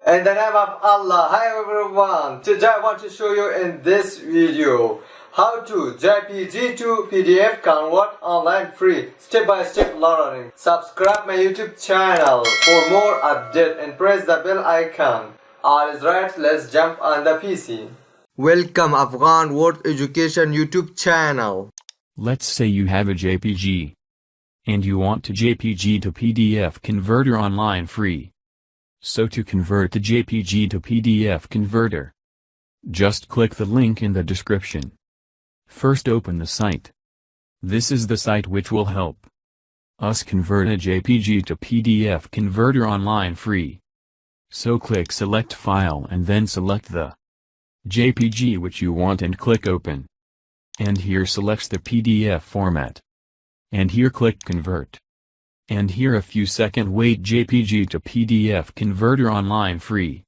In the name of Allah, hi everyone, today I want to show you in this video how to JPG to PDF convert online free, step-by-step learning. Subscribe my YouTube channel for more update and press the bell icon. All is right, let's jump on the PC. Welcome Afghan World Education YouTube channel. Let's say you have a JPG and you want to JPG to PDF converter online free. So to convert the JPG to PDF converter, just click the link in the description. First open the site. This is the site which will help us convert a JPG to PDF converter online free. So click select file and then select the JPG which you want and click open. And here selects the PDF format. And here click convert. And here a few second wait JPG to PDF converter online free.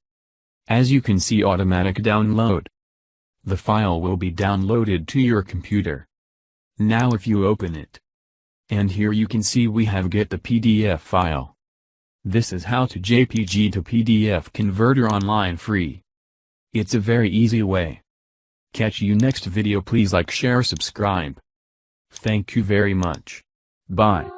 As you can see automatic download. The file will be downloaded to your computer. Now if you open it. And here you can see we have get the PDF file. This is how to JPG to PDF converter online free. It's a very easy way. Catch you next video, please like, share, subscribe. Thank you very much. Bye.